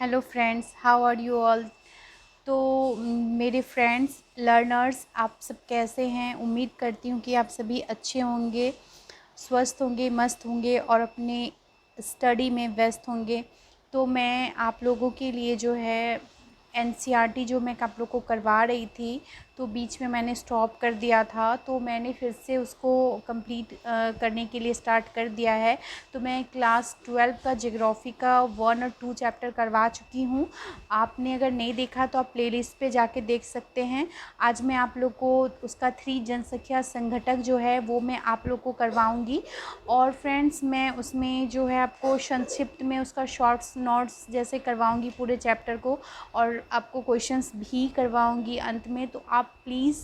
Hello friends, how are you all. तो मेरे friends learners, आप सब कैसे हैं। उम्मीद करती हूँ कि आप सभी अच्छे होंगे, स्वस्थ होंगे, मस्त होंगे और अपने स्टडी में व्यस्त होंगे। तो मैं आप लोगों के लिए जो है एनसीईआरटी जो मैं आप लोग को करवा रही थी, तो बीच में मैंने स्टॉप कर दिया था, तो मैंने फिर से उसको कंप्लीट करने के लिए स्टार्ट कर दिया है। तो मैं क्लास 12 का ज्योग्राफी का 1 और 2 चैप्टर करवा चुकी हूँ। आपने अगर नहीं देखा तो आप प्लेलिस्ट पे जाके देख सकते हैं। आज मैं आप लोग को उसका 3 जनसंख्या संघटक जो है वो मैं आप लोग को करवाऊँगी। और फ्रेंड्स मैं उसमें जो है आपको संक्षिप्त में उसका शॉर्ट्स नोट्स जैसे करवाऊँगी पूरे चैप्टर को, और आपको क्वेश्चंस भी करवाऊँगी अंत में। तो आप प्लीज़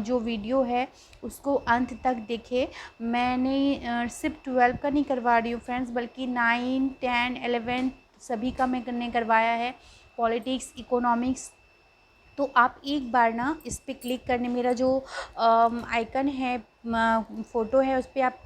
जो वीडियो है उसको अंत तक देखें। मैंने सिर्फ 12 का नहीं करवा रही हूँ फ्रेंड्स, बल्कि 9, 10, 11 सभी का मैंने करवाया है, पॉलिटिक्स, इकोनॉमिक्स। तो आप एक बार ना इस पे क्लिक करने, मेरा जो आइकन है, फ़ोटो है, उस पर आप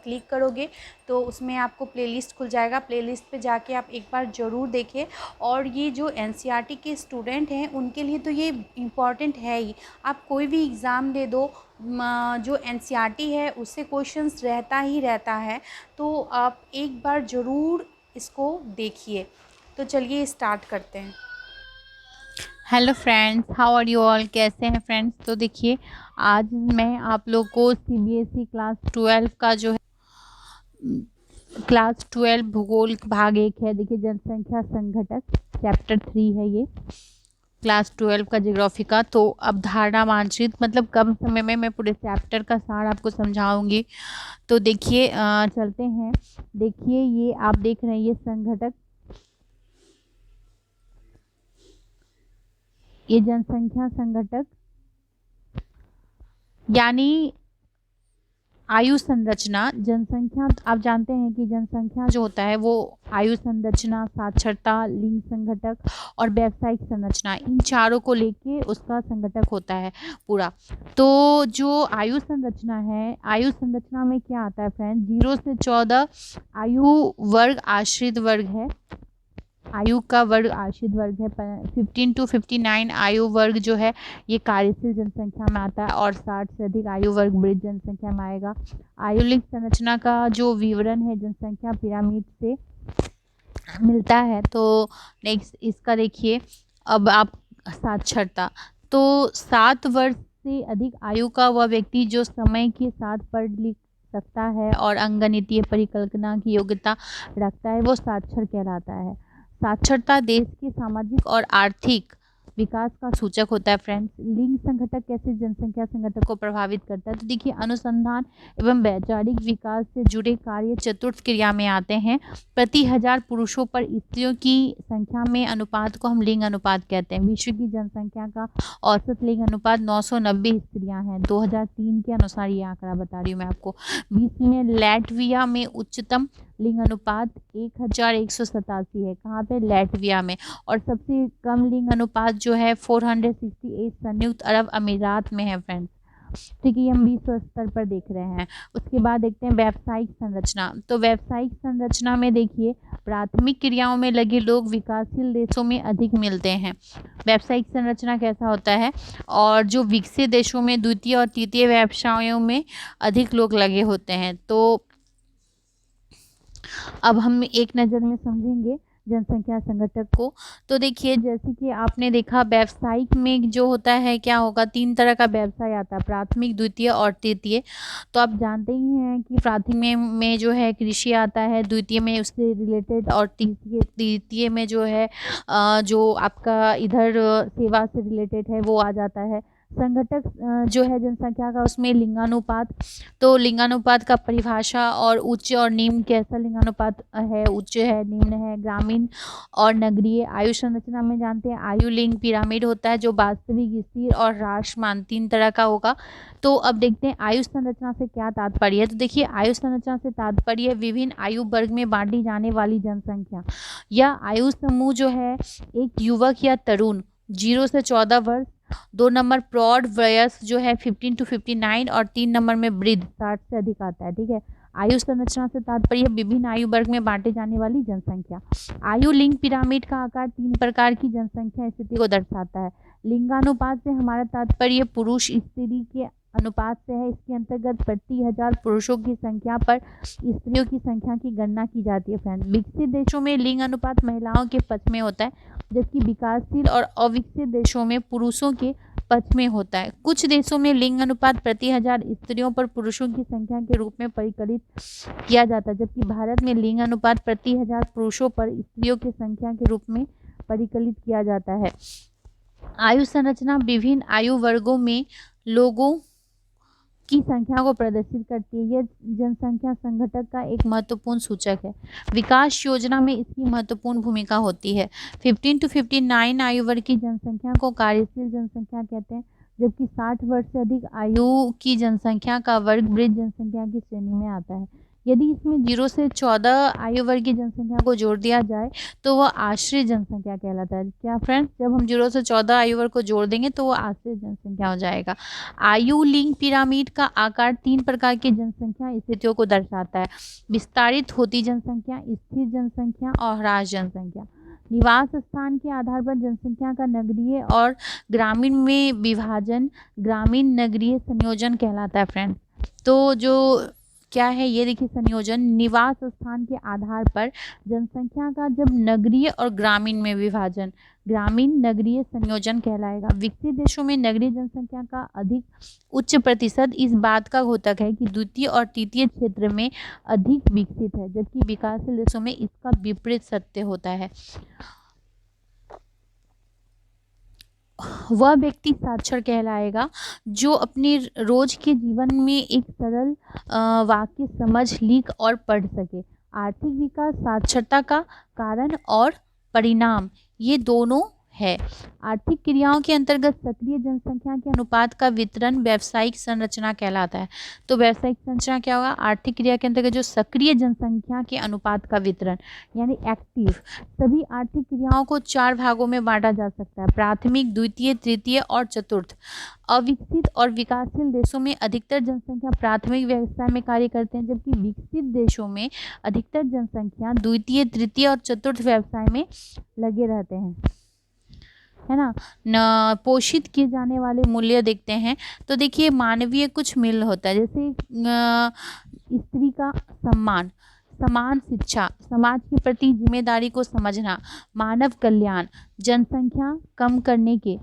क्लिक करोगे तो उसमें आपको प्लेलिस्ट खुल जाएगा। प्लेलिस्ट पे जाके आप एक बार ज़रूर देखें। और ये जो एनसीईआरटी के स्टूडेंट हैं उनके लिए तो ये इम्पॉर्टेंट है ही। आप कोई भी एग्ज़ाम दे दो, जो एनसीईआरटी है उससे क्वेश्चंस रहता ही रहता है। तो आप एक बार ज़रूर इसको देखिए। तो चलिए स्टार्ट करते हैं। Hello friends, how are you all, कैसे हैं फ्रेंड्स। तो देखिए आज मैं आप लोग को सीबीएसई क्लास 12 का जो है क्लास 12 भूगोल भाग 1 है। देखिए जनसंख्या संघटक चैप्टर 3 है ये, क्लास 12 का ज्योग्राफी का। तो अवधारणा मानचित्र, मतलब कम समय में मैं पूरे चैप्टर का सार आपको समझाऊंगी। तो देखिए चलते हैं। देखिए ये आप देख रहे हैं, ये संघटक, ये जनसंख्या संघटक यानी आयु संरचना। जनसंख्या, आप जानते हैं कि जनसंख्या जो होता है वो आयु संरचना, साक्षरता, लिंग संघटक और व्यावसायिक संरचना, इन चारों को लेके उसका संघटक होता है पूरा। तो जो आयु संरचना है, आयु संरचना में क्या आता है फ्रेंड, 0 से 14 आयु वर्ग आश्रित वर्ग है, आयु का वर्ग आश्रित वर्ग है। 15 to 59 आयु वर्ग जो है ये कार्यशील जनसंख्या में आता है, और 60 से अधिक आयु वर्ग वृद्ध जनसंख्या में आएगा। आयुलिक संरचना का जो विवरण है जनसंख्या पिरामिड से मिलता है। तो नेक्स्ट इसका देखिए, अब आप साक्षरता, तो 7 वर्ष से अधिक आयु का वह व्यक्ति जो समय के साथ पढ़ लिख सकता है और अंगणितीय परिकल्पना की योग्यता रखता है, वो साक्षर कहलाता है। साक्षरता देश के सामाजिक और आर्थिक विकास का सूचक होता है फ्रेंड्स। लिंग संघटक कैसे जनसंख्या संघटक को प्रभावित करता है, तो देखिए अनुसंधान एवं वैचारिक विकास से जुड़े कार्य चतुर्थ क्रिया में आते हैं। प्रति 1000 पुरुषों पर स्त्रियों की संख्या में अनुपात को हम लिंग अनुपात कहते हैं। विश्व की जनसंख्या का औसत लिंग अनुपात 990 स्त्रियां हैं, 2003 के अनुसार ये आंकड़ा बता रही हूँ मैं आपको। विश्व में लैटविया में उच्चतम लिंग अनुपात 1187 है। कहाँ पे, लैटविया में। और सबसे कम लिंग अनुपात जो है 468 संयुक्त अरब अमीरात में है फ्रेंड्स। ठीक है, ये हम विश्व स्तर पर देख रहे हैं। उसके बाद देखते हैं व्यावसायिक संरचना। तो व्यावसायिक संरचना में देखिए प्राथमिक क्रियाओं में लगे लोग विकासशील देशों में अधिक मिलते हैं। व्यावसायिक संरचना कैसा होता है, और जो विकसित देशों में द्वितीय और तृतीय व्यवसायों में अधिक लोग लगे होते हैं। तो अब हम एक नज़र में समझेंगे जनसंख्या संघटक को। तो देखिए जैसे कि आपने देखा व्यावसायिक में जो होता है क्या होगा, 3 तरह का व्यवसाय आता है, प्राथमिक, द्वितीय और तृतीय। तो आप जानते ही हैं कि प्राथमिक में जो है कृषि आता है, द्वितीय में उससे रिलेटेड, और तृतीय में जो है जो आपका इधर सेवा से रिलेटेड है वो आ जाता है। संघटक जो है जनसंख्या का, उसमें लिंगानुपात। तो लिंगानुपात का परिभाषा, और उच्च और निम्न कैसा लिंगानुपात है, उच्च है, निम्न है, ग्रामीण और नगरीय। आयु संरचना में जानते हैं आयु लिंग पिरामिड होता है, जो वास्तविक, स्थिर और राशमान 3 तरह का होगा। तो अब देखते हैं आयु संरचना से क्या तात्पर्य है। तो देखिए आयु संरचना से तात्पर्य विभिन्न आयु वर्ग में बांटी जाने वाली जनसंख्या। यह आयु समूह जो है एक युवक या तरुण 0 से 14 वर्ष, 2 नंबर प्रौढ़ वयस्क जो है 15 to 59, और 3 नंबर में वृद्ध 60 से अधिक आता है। ठीक है, आयु संरचना से तात्पर्य विभिन्न आयु वर्ग में बांटे जाने वाली जनसंख्या। आयु लिंग पिरामिड का आकार 3 प्रकार की जनसंख्या स्थिति को दर्शाता है। लिंगानुपात से हमारा तात्पर्य पुरुष स्त्री के अनुपात से है। इसके अंतर्गत प्रति 1000 पुरुषों की संख्या पर स्त्रियों की संख्या की गणना की जाती है। फ्रेंड, विकसित देशों में लिंग अनुपात महिलाओं के पक्ष में होता है, जबकि विकासशील और अविकसित देशों में पुरुषों के पक्ष में होता है। कुछ देशों में लिंग अनुपात प्रति 1000 स्त्रियों पर पुरुषों की संख्या के रूप में परिकलित किया जाता है, जबकि भारत में लिंग अनुपात प्रति 1000 पुरुषों पर स्त्रियों की संख्या के रूप में परिकलित किया जाता है। आयु संरचना विभिन्न आयु वर्गों में लोगों की संख्या को प्रदर्शित करती है। यह जनसंख्या संघटक का एक महत्वपूर्ण सूचक है। विकास योजना में इसकी महत्वपूर्ण भूमिका होती है। 15 to 59 आयु वर्ग की जनसंख्या को कार्यशील जनसंख्या कहते हैं, जबकि 60 वर्ष से अधिक आयु की जनसंख्या का वर्ग वृद्ध जनसंख्या की श्रेणी में आता है। यदि इसमें 0 से 14 आयु वर्ग की जनसंख्या को जोड़ दिया जाए तो वह आश्रित जनसंख्या कहलाता है। क्या फ्रेंड्स, जब हम 0 से 14 आयु वर्ग को जोड़ देंगे तो वह आश्रित जनसंख्या हो जाएगा। आयु लिंग पिरामिड का आकार 3 प्रकार की जनसंख्या स्थितियों को दर्शाता है। विस्तारित होती जनसंख्या, स्थिर जनसंख्या और ह्रास जनसंख्या। निवास स्थान के आधार पर जनसंख्या का नगरीय और ग्रामीण में विभाजन ग्रामीण नगरीय संयोजन कहलाता है। फ्रेंड्स, तो जो क्या है ये देखिए, संयोजन निवास स्थान के आधार पर जनसंख्या का जब नगरीय और ग्रामीण में विभाजन ग्रामीण नगरीय संयोजन कहलाएगा। विकसित देशों में नगरीय जनसंख्या का अधिक उच्च प्रतिशत इस बात का द्योतक है कि द्वितीय और तृतीय क्षेत्र में अधिक विकसित है, जबकि विकासशील देशों में इसका विपरीत सत्य होता है। वह व्यक्ति साक्षर कहलाएगा जो अपने रोज के जीवन में एक सरल वाक्य समझ, लिख और पढ़ सके। आर्थिक विकास साक्षरता का कारण और परिणाम ये दोनों है। आर्थिक क्रियाओं के अंतर्गत सक्रिय जनसंख्या के अनुपात का वितरण व्यावसायिक संरचना कहलाता है। तो व्यावसायिक संरचना क्या होगा? आर्थिक क्रिया के अंतर्गत जो सक्रिय जनसंख्या के अनुपात का वितरण यानी एक्टिव। सभी आर्थिक क्रियाओं को 4 भागों में बांटा जा सकता है: प्राथमिक, द्वितीय, तृतीय और चतुर्थ। अविकसित और विकासशील देशों में अधिकतर जनसंख्या प्राथमिक व्यवसाय में कार्य करते हैं, जबकि विकसित देशों में अधिकतर जनसंख्या द्वितीय, तृतीय और चतुर्थ व्यवसाय में लगे रहते हैं, है ना। न पोषित किए जाने वाले मूल्य देखते हैं तो देखिए, मानवीय कुछ मूल्य होता है, जैसे स्त्री का सम्मान, समान शिक्षा, समाज के प्रति जिम्मेदारी को समझना, मानव कल्याण, जनसंख्या कम करने के,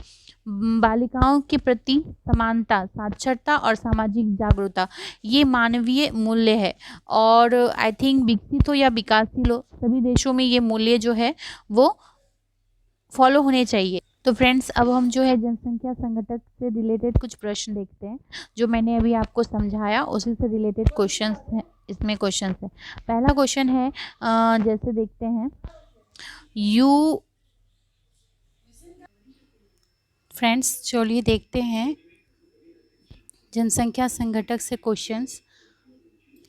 बालिकाओं के प्रति समानता, साक्षरता और सामाजिक जागरूकता, ये मानवीय मूल्य है। और आई थिंक विकसित हो या विकासशील हो, सभी देशों में ये मूल्य जो है वो फॉलो होने चाहिए। तो फ्रेंड्स, अब हम जो है जनसंख्या संघटक से रिलेटेड कुछ प्रश्न देखते हैं। जो मैंने अभी आपको समझाया उसी से रिलेटेड क्वेश्चंस हैं, इसमें क्वेश्चंस है। पहला क्वेश्चन है, जैसे देखते हैं, फ्रेंड्स चलिए देखते हैं जनसंख्या संघटक से क्वेश्चंस।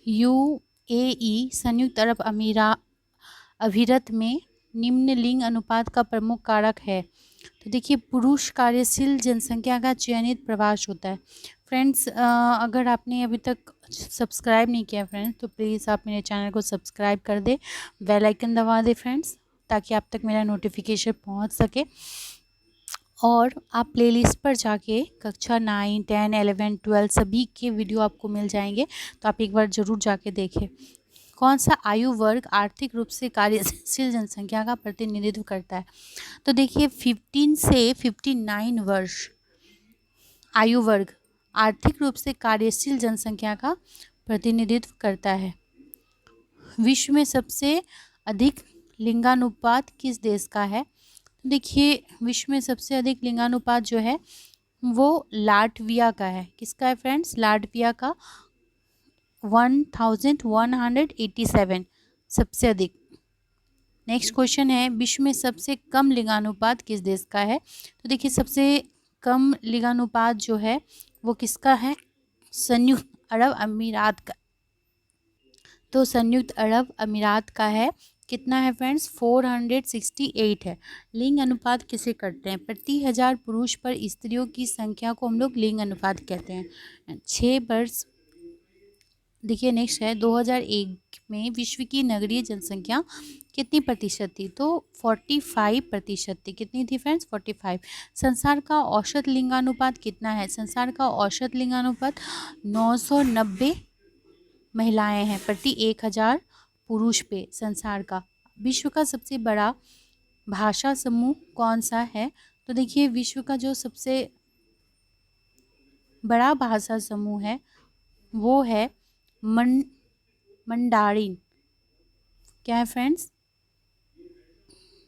यूएई संयुक्त अरब अमीरात में निम्न लिंग अनुपात का प्रमुख कारक है। तो देखिए, पुरुष कार्यशील जनसंख्या का चयनित प्रवास होता है। फ्रेंड्स, अगर आपने अभी तक सब्सक्राइब नहीं किया फ्रेंड्स, तो प्लीज़ आप मेरे चैनल को सब्सक्राइब कर दें, बेल आइकन दबा दें फ्रेंड्स, ताकि आप तक मेरा नोटिफिकेशन पहुंच सके। और आप प्लेलिस्ट पर जाके कक्षा 9, 10, 11, 12 सभी के वीडियो आपको मिल जाएंगे, तो आप एक बार ज़रूर जाके देखें। कौन सा आयु वर्ग आर्थिक रूप से कार्यशील जनसंख्या का प्रतिनिधित्व करता है? तो देखिए, 15 से 59 वर्ष आयु वर्ग आर्थिक रूप से कार्यशील जनसंख्या का प्रतिनिधित्व करता है। विश्व में सबसे अधिक लिंगानुपात किस देश का है? देखिए, विश्व में सबसे अधिक लिंगानुपात जो है वो लाटविया का है। किसका है फ्रेंड्स? लाटविया का 1187 सबसे अधिक। नेक्स्ट क्वेश्चन है, विश्व में सबसे कम लिंगानुपात किस देश का है? तो देखिए, सबसे कम लिंगानुपात जो है वो किसका है? संयुक्त अरब अमीरात का। तो संयुक्त अरब अमीरात का है। कितना है फ्रेंड्स? 468 है। लिंग अनुपात किसे करते हैं? प्रति 1000 पुरुष पर स्त्रियों की संख्या को हम लोग लिंग अनुपात कहते हैं। 6 वर्ष देखिए नेक्स्ट है 2001 में विश्व की नगरीय जनसंख्या कितनी प्रतिशत थी? तो 45% थी। कितनी थी फ्रेंड्स? 45। संसार का औसत लिंगानुपात कितना है? संसार का औसत लिंगानुपात 990 महिलाएं हैं प्रति 1000 पुरुष पे संसार का। विश्व का सबसे बड़ा भाषा समूह कौन सा है? तो देखिए विश्व का जो सबसे बड़ा भाषा समूह है वो है मंडारिन। क्या है फ्रेंड्स?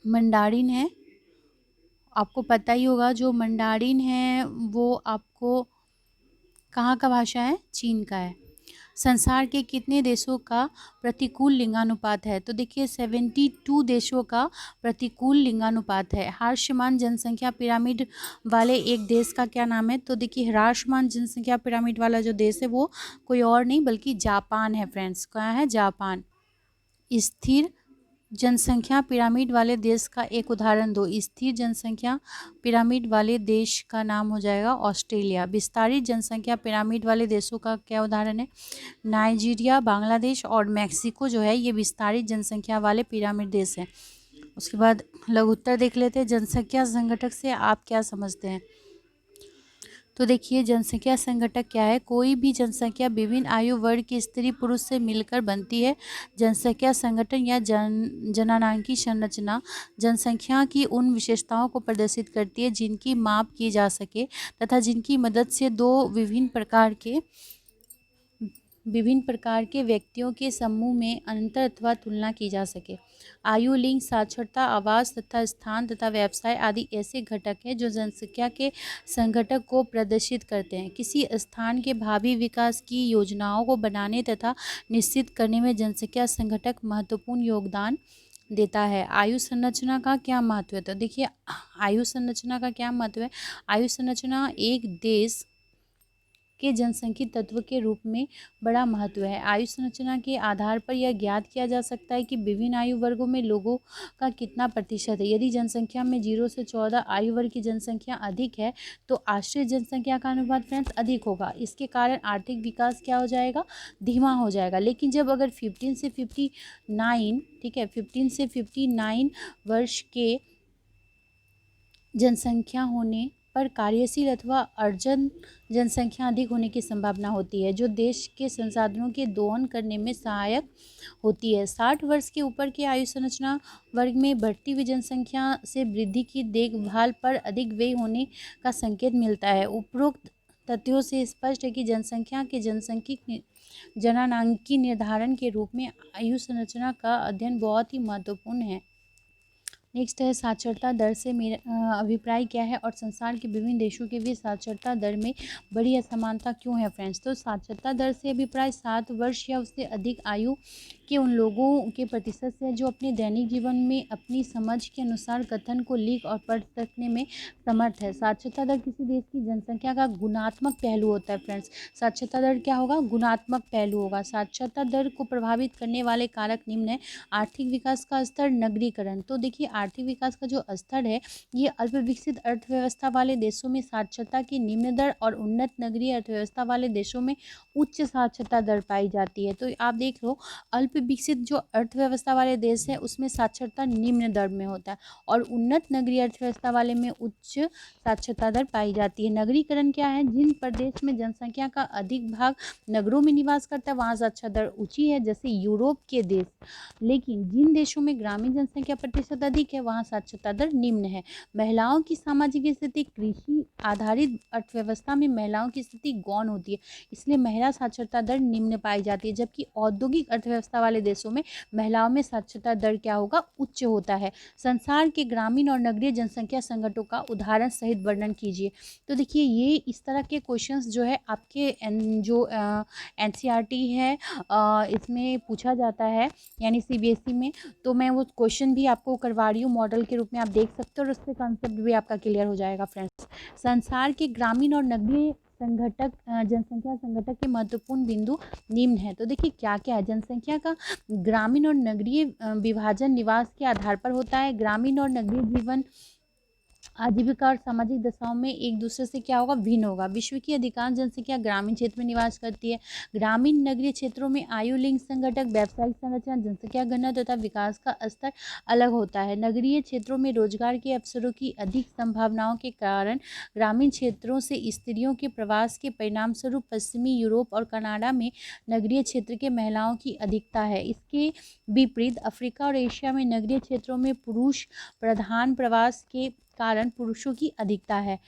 मंडारिन है। आपको पता ही होगा जो मंडारिन है वो आपको कहाँ का भाषा है? चीन का है। संसार के कितने देशों का प्रतिकूल लिंगानुपात है? तो देखिए 72 देशों का प्रतिकूल लिंगानुपात है। ह्रासमान जनसंख्या पिरामिड वाले एक देश का क्या नाम है? तो देखिए ह्रासमान जनसंख्या पिरामिड वाला जो देश है वो कोई और नहीं बल्कि जापान है फ्रेंड्स। क्या है? जापान। स्थिर जनसंख्या पिरामिड वाले देश का एक उदाहरण दो। स्थिर जनसंख्या पिरामिड वाले देश का नाम हो जाएगा ऑस्ट्रेलिया। विस्तारित जनसंख्या पिरामिड वाले देशों का क्या उदाहरण है? नाइजीरिया, बांग्लादेश और मैक्सिको जो है ये विस्तारित जनसंख्या वाले पिरामिड देश हैं। उसके बाद लघुत्तर देख लेते हैं। जनसंख्या संगठक से आप क्या समझते हैं? तो देखिए जनसंख्या संगठक क्या है? कोई भी जनसंख्या विभिन्न आयु वर्ग के स्त्री पुरुष से मिलकर बनती है। जनसंख्या संगठन या जननांगी संरचना जनसंख्या की उन विशेषताओं को प्रदर्शित करती है जिनकी माप की जा सके तथा जिनकी मदद से दो विभिन्न प्रकार के व्यक्तियों के समूह में अंतर अथवा तुलना की जा सके। आयु, लिंग, साक्षरता, आवास तथा स्थान तथा व्यवसाय आदि ऐसे घटक हैं जो जनसंख्या के संघटक को प्रदर्शित करते हैं। किसी स्थान के भावी विकास की योजनाओं को बनाने तथा निश्चित करने में जनसंख्या संघटक महत्वपूर्ण योगदान देता है। आयु संरचना का क्या महत्व है? तो देखिए आयु संरचना का क्या महत्व है? आयु संरचना एक देश के जनसांख्यिकी तत्व के रूप में बड़ा महत्व है। आयु संरचना के आधार पर यह ज्ञात किया जा सकता है कि विभिन्न आयु वर्गों में लोगों का कितना प्रतिशत है। यदि जनसंख्या में 0 से 14 आयु वर्ग की जनसंख्या अधिक है तो आश्रित जनसंख्या का अनुपात फ्रेंड्स अधिक होगा। इसके कारण आर्थिक विकास क्या हो जाएगा? धीमा हो जाएगा। लेकिन जब अगर 15 से 59 ठीक है 15 से 59 वर्ष के जनसंख्या होने पर कार्यशील अथवा अर्जन जनसंख्या अधिक होने की संभावना होती है जो देश के संसाधनों के दोहन करने में सहायक होती है। 60 वर्ष के ऊपर के आयु संरचना वर्ग में बढ़ती हुई जनसंख्या से वृद्धि की देखभाल पर अधिक व्यय होने का संकेत मिलता है। उपरोक्त तथ्यों से स्पष्ट है कि जनसंख्या के जनसांख्यिकी जननांगी निर्धारण के रूप में आयु संरचना का अध्ययन बहुत ही महत्वपूर्ण है। नेक्स्ट है साक्षरता दर से मेरा अभिप्राय क्या है और संसार के विभिन्न देशों के बीच साक्षरता दर में बड़ी असमानता क्यों है फ्रेंड्स? तो साक्षरता दर से अभिप्राय 7 वर्ष या उससे अधिक आयु के उन लोगों के प्रतिशत से जो अपने दैनिक जीवन में अपनी समझ के अनुसार कथन को लिख और पढ़ सकने में समर्थ है। साक्षरता दर किसी देश की जनसंख्या का गुणात्मक पहलू होता है फ्रेंड्स। साक्षरता दर क्या होगा? गुणात्मक पहलू होगा। साक्षरता दर को प्रभावित करने वाले कारक निम्न है। आर्थिक विकास का स्तर, नगरीकरण। तो देखिए आर्थिक विकास का जो स्तर है ये अल्प विकसित अर्थव्यवस्था वाले देशों में साक्षरता की निम्न दर और उन्नत नगरीय अर्थव्यवस्था वाले देशों में उच्च साक्षरता दर पाई जाती है। तो आप देख लो अल्प विकसित जो अर्थव्यवस्था वाले देश है उसमें साक्षरता निम्न दर में होता है और उन्नत नगरीय अर्थव्यवस्था वाले में उच्च साक्षरता दर पाई जाती है। नगरीकरण क्या है? जिन प्रदेश में जनसंख्या का अधिक भाग नगरों में निवास करता है वहाँ साक्षरता दर ऊंची है जैसे यूरोप के देश। लेकिन जिन देशों में ग्रामीण जनसंख्या प्रतिशत अधिक है वहाँ साक्षरता दर निम्न है। महिलाओं की सामाजिक स्थिति, कृषि आधारित अर्थव्यवस्था में महिलाओं की स्थिति गौण होती है इसलिए महिला साक्षरता दर निम्न पाई जाती है। जबकि औद्योगिक अर्थव्यवस्था वाले देशों में महिलाओं में साक्षरता दर क्या होगा? उच्च होता है। संसार के ग्रामीण और नगरीय जनसंख्या संकटों का उदाहरण सहित वर्णन कीजिए। तो देखिए ये इस तरह के क्वेश्चंस जो है आपके जो एनसीईआरटी है इसमें पूछा जाता है यानी सीबीएसई में। तो मैं वो क्वेश्चन भी आपको करवा रही हूँ मॉडल के रूप में, आप देख सकते हो और उससे कंसेप्ट भी आपका क्लियर हो जाएगा फ्रेंड्स। संसार के ग्रामीण और नगरीय संघटक जनसंख्या संघटक के महत्वपूर्ण बिंदु निम्न है। तो देखिए क्या क्या है? जनसंख्या का ग्रामीण और नगरीय विभाजन निवास के आधार पर होता है। ग्रामीण और नगरीय जीवन आजीविका और सामाजिक दशाओं में एक दूसरे से क्या होगा, भिन्न होगा। विश्व की अधिकांश जनसंख्या ग्रामीण क्षेत्र में निवास करती है। ग्रामीण नगरीय क्षेत्रों में आयु, लिंग संगठक, व्यावसायिक संरचना, जनसंख्या घनत्व तथा विकास का स्तर अलग होता है। नगरीय क्षेत्रों में रोजगार के अवसरों की अधिक संभावनाओं के कारण ग्रामीण क्षेत्रों से स्त्रियों के प्रवास के परिणाम स्वरूप पश्चिमी यूरोप और कनाडा में नगरीय क्षेत्र के महिलाओं की अधिकता है। इसके विपरीत अफ्रीका और एशिया में नगरीय क्षेत्रों में पुरुष प्रधान प्रवास के कारण पुरुषों की अधिकता है।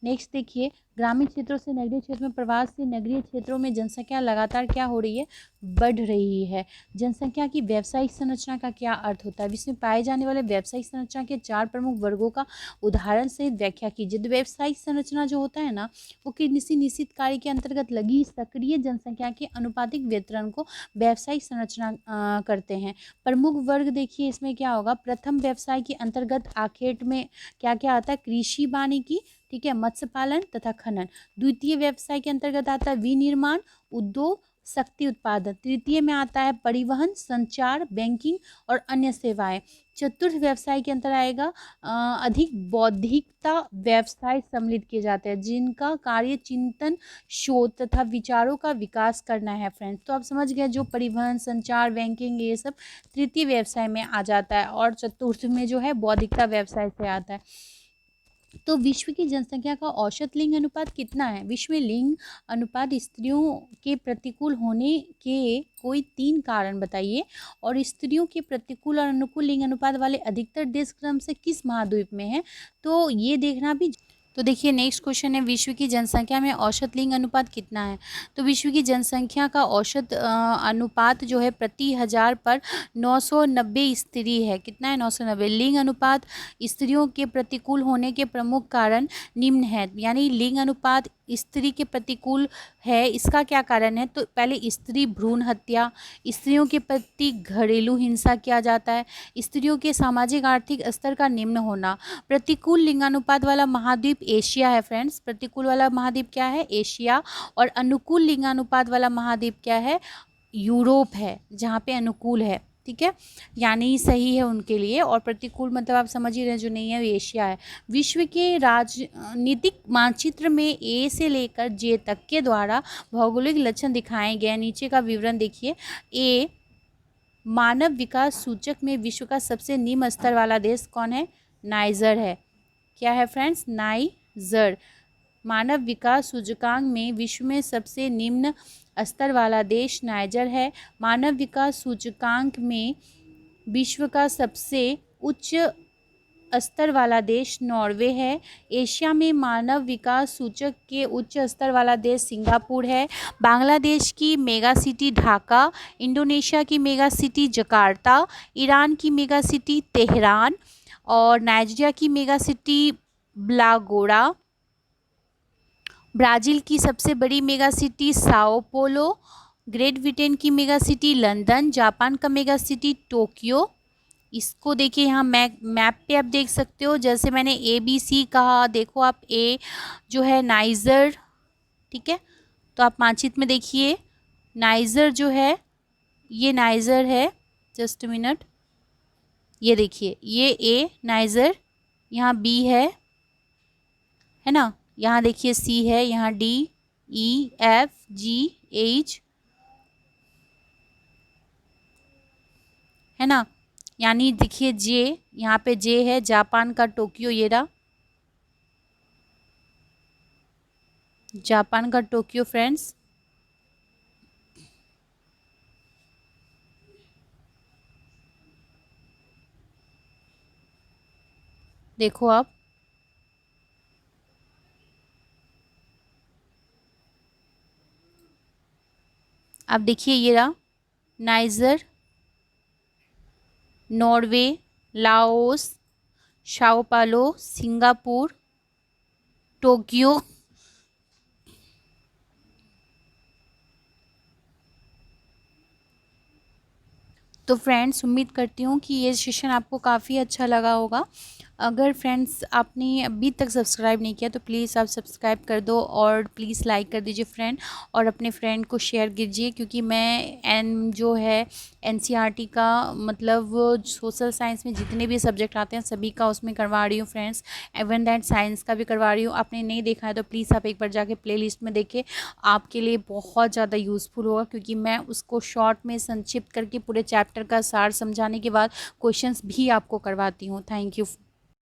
नेक्स्ट देखिए, ग्रामीण क्षेत्रों से नगरीय क्षेत्र में प्रवास से नगरीय क्षेत्रों में जनसंख्या लगातार क्या हो रही है, बढ़ रही है। जनसंख्या की व्यावसायिक संरचना का क्या अर्थ होता है। इसमें पाए जाने वाले व्यावसायिक संरचना के 4 प्रमुख वर्गों का उदाहरण सहित व्याख्या कीजिए। व्यावसायिक संरचना जो होता है ना, वो किसी निश्चित कार्य के अंतर्गत लगी सक्रिय जनसंख्या के अनुपातिक वितरण को व्यावसायिक संरचना करते हैं। प्रमुख वर्ग देखिए इसमें क्या होगा, प्रथम व्यवसाय के अंतर्गत आखेट में क्या क्या आता है, कृषि वानिकी, ठीक है, मत्स्य पालन तथा खनन। द्वितीय व्यवसाय के अंतर्गत आता है विनिर्माण, उद्योग, शक्ति उत्पादन। तृतीय में आता है परिवहन, संचार, बैंकिंग और अन्य सेवाएं। चतुर्थ व्यवसाय के अंतर आएगा अधिक बौद्धिकता व्यवसाय सम्मिलित किए जाते हैं, जिनका कार्य चिंतन, शोध तथा विचारों का विकास करना है। फ्रेंड्स, तो आप समझ गए, जो परिवहन, संचार, बैंकिंग, ये सब तृतीय व्यवसाय में आ जाता है और चतुर्थ में जो है बौद्धिकता व्यवसाय से आता है। तो विश्व की जनसंख्या का औसत लिंग अनुपात कितना है। विश्व में लिंग अनुपात स्त्रियों के प्रतिकूल होने के कोई 3 कारण बताइए, और स्त्रियों के प्रतिकूल और अनुकूल लिंग अनुपात वाले अधिकतर देश क्रम से किस महाद्वीप में है, तो ये देखना भी। तो देखिए नेक्स्ट क्वेश्चन है, विश्व की जनसंख्या में औसत लिंग अनुपात कितना है। तो विश्व की जनसंख्या का औसत अनुपात जो है प्रति 1000 पर 990 स्त्री है। कितना है, 990। लिंग अनुपात स्त्रियों के प्रतिकूल होने के प्रमुख कारण निम्न है, यानी लिंग अनुपात स्त्री के प्रतिकूल है, इसका क्या कारण है। तो पहले स्त्री भ्रूण हत्या, स्त्रियों के प्रति घरेलू हिंसा किया जाता है, स्त्रियों के सामाजिक आर्थिक स्तर का निम्न होना। प्रतिकूल लिंगानुपात वाला महाद्वीप एशिया है। फ्रेंड्स, प्रतिकूल वाला महाद्वीप क्या है, एशिया। और अनुकूल लिंगानुपात वाला महाद्वीप क्या है, यूरोप है, जहाँ पे अनुकूल है, ठीक है, यानी सही है उनके लिए। और प्रतिकूल मतलब आप समझ ही रहे, जो नहीं है वो एशिया है। विश्व के राजनीतिक मानचित्र में ए से लेकर जे तक के द्वारा भौगोलिक लक्षण दिखाए गए। नीचे का विवरण देखिए। ए, मानव विकास सूचक में विश्व का सबसे निम्न स्तर वाला देश कौन है, नाइजर है। क्या है फ्रेंड्स, नाइजर। मानव विकास सूचकांक में विश्व में सबसे निम्न स्तर वाला देश नाइजर है। मानव विकास सूचकांक में विश्व का सबसे उच्च स्तर वाला देश नॉर्वे है। एशिया में मानव विकास सूचक के उच्च स्तर वाला देश सिंगापुर है। बांग्लादेश की मेगा सिटी ढाका, इंडोनेशिया की मेगा सिटी जकार्ता, ईरान की मेगा सिटी तेहरान और नाइजीरिया की मेगा सिटी ब्लागोड़ा, ब्राज़ील की सबसे बड़ी mega city Sao Paulo, great Britain की मेगा सिटी लंदन, जापान का मेगा सिटी टोक्यो। इसको देखिए यहाँ मैप पे आप देख सकते हो, जैसे मैंने ABC कहा, देखो आप ए जो है नाइजर, ठीक है, तो आप मानचित्र में देखिए नाइजर जो है, ये नाइजर है, जस्ट मिनट, ये देखिए ये ए नाइजर, यहाँ B है ना, यहाँ देखिए C है, यहाँ DEFGH है ना, यानी देखिए जे, यहाँ पे जे है, जापान का टोक्यो, ये रहा जापान का टोक्यो। फ्रेंड्स, देखो आप, देखिए ये रहा नाइजर, नॉर्वे, लाओस, साओ पालो, सिंगापुर, टोक्यो। तो फ्रेंड्स, उम्मीद करती हूँ कि ये सेशन आपको काफ़ी अच्छा लगा होगा। अगर फ्रेंड्स आपने अभी तक सब्सक्राइब नहीं किया तो प्लीज़ आप सब्सक्राइब कर दो और प्लीज़ लाइक कर दीजिए फ्रेंड, और अपने फ्रेंड को शेयर कीजिए, क्योंकि मैं जो है एनसीईआरटी का मतलब सोशल साइंस में जितने भी सब्जेक्ट आते हैं सभी का उसमें करवा रही हूँ फ्रेंड्स। इवन दैट साइंस का भी करवा रही हूँ। आपने नहीं देखा है तो प्लीज़ आप एक बार जाके प्लेलिस्ट में देखें, आपके लिए बहुत ज़्यादा यूज़फुल होगा, क्योंकि मैं उसको शॉर्ट में संक्षिप्त करके पूरे चैप्टर का सार समझाने के बाद क्वेश्चंस भी आपको करवाती हूँ। Thank you.